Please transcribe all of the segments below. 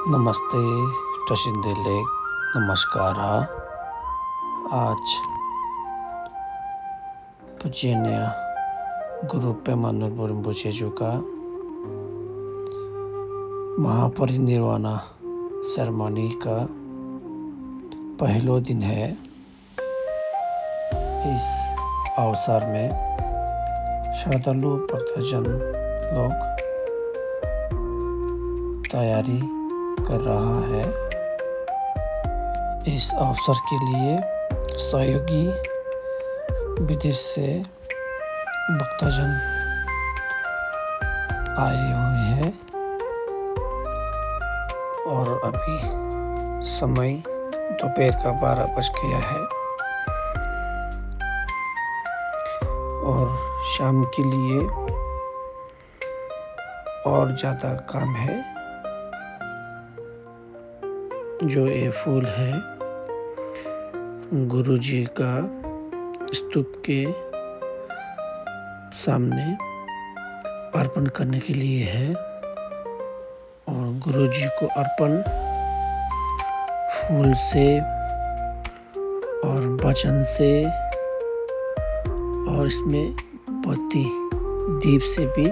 नमस्ते टशिंदेले नमस्कार आज पूज्यनीय गुरु पेमानुर रिम्पोछे का महापरिनिर्वाण सेरेमनी का पहला दिन है। इस अवसर में श्रद्धालु भक्तजन लोग तैयारी कर रहा है। इस अवसर के लिए सहयोगी विदेश से भक्तजन आए हुए हैं और अभी समय दोपहर का 12 बज गया है और शाम के लिए और ज़्यादा काम है। जो ये फूल है गुरुजी का स्तूप के सामने अर्पण करने के लिए है और गुरुजी को अर्पण फूल से और वचन से और इसमें बत्ती दीप से भी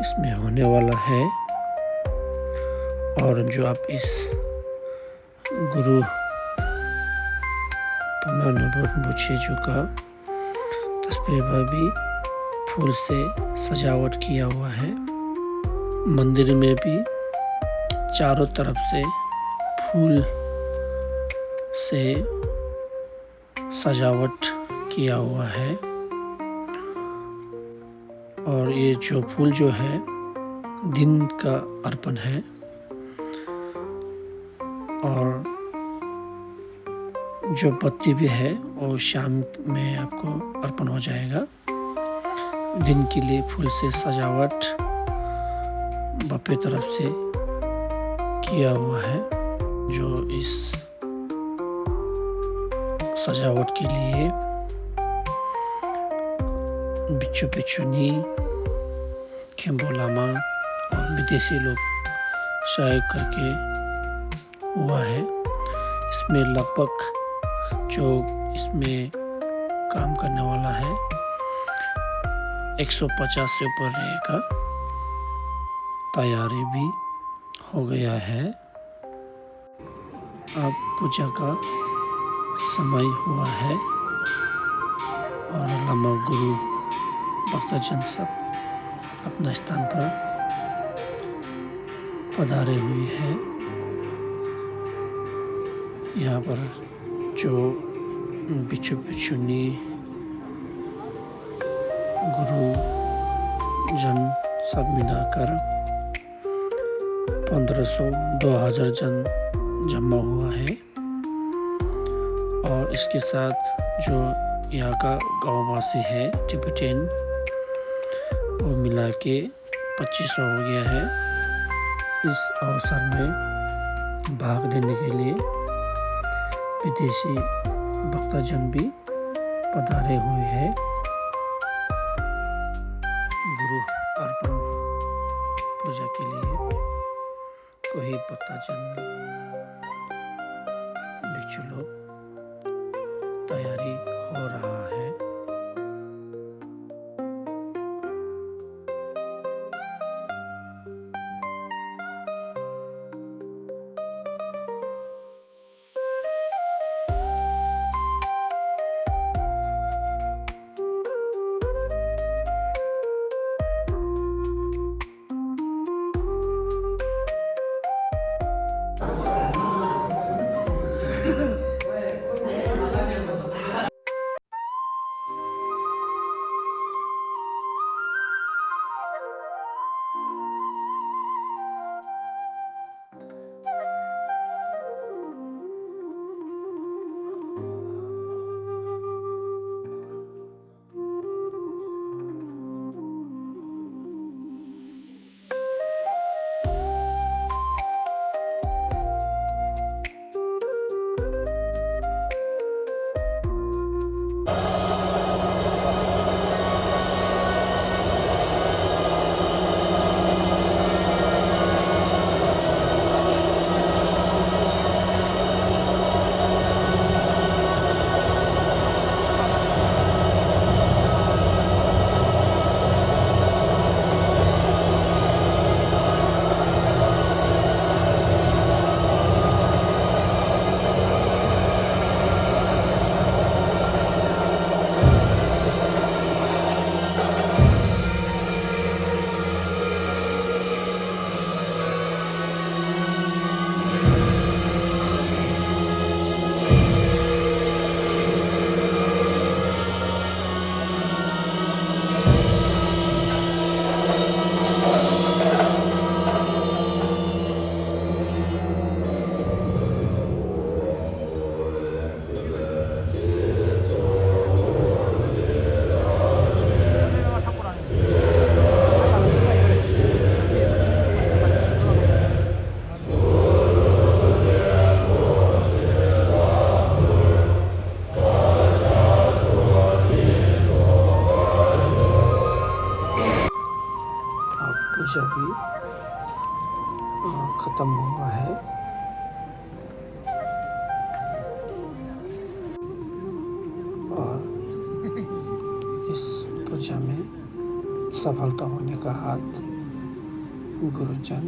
इसमें होने वाला है। और जो आप इस गुरु पेमानुर रिम्पोछे का तस्वीर पर भी फूल से सजावट किया हुआ है। मंदिर में भी चारों तरफ से फूल से सजावट किया हुआ है और ये जो फूल जो है दिन का अर्पण है और जो बत्ती भी है वो शाम में आपको अर्पण हो जाएगा। दिन के लिए फूल से सजावट बापे तरफ से किया हुआ है। जो इस सजावट के लिए बिच्छू बिच्छूनी खेम्बो लामा और विदेशी लोग सहयोग करके हुआ है। इसमें लगभग जो इसमें काम करने वाला है 150 से ऊपर रहेगा। तैयारी भी हो गया है। अब पूजा का समय हुआ है और लामा गुरु भक्तजन सब अपना स्थान पर पधारे हुए हैं। यहाँ पर जो बिच्छू बिच्छूनी गुरु जन सब मिलाकर 1500-2000 जन जमा हुआ है और इसके साथ जो यहाँ का गांववासी है टिबेटियन वो मिला के 2500 हो गया है। इस अवसर में भाग लेने के लिए विदेशी भक्तजन भी पधारे हुए हैं। गुरु अर्पण पूजा के लिए कोई भक्तजन भिक्षु लोग तैयारी हो रहा है। ख़त्म हुआ है। और इस पूजा में सफलता होने का हाथ गुरुजन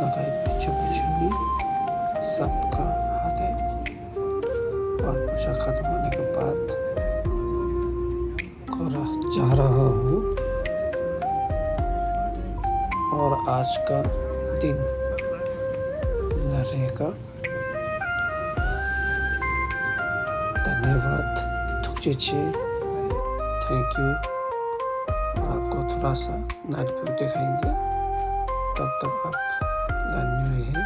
लगाए पिछड़ी सबका हाथ है। और पूजा खत्म होने के बाद जा रहा हूँ और आज का दिन न रहेगा। धन्यवाद, थैंक यू। और आपको थोड़ा सा नाइट व्यू दिखाएंगे, तब तक आप लाइन में रहिए।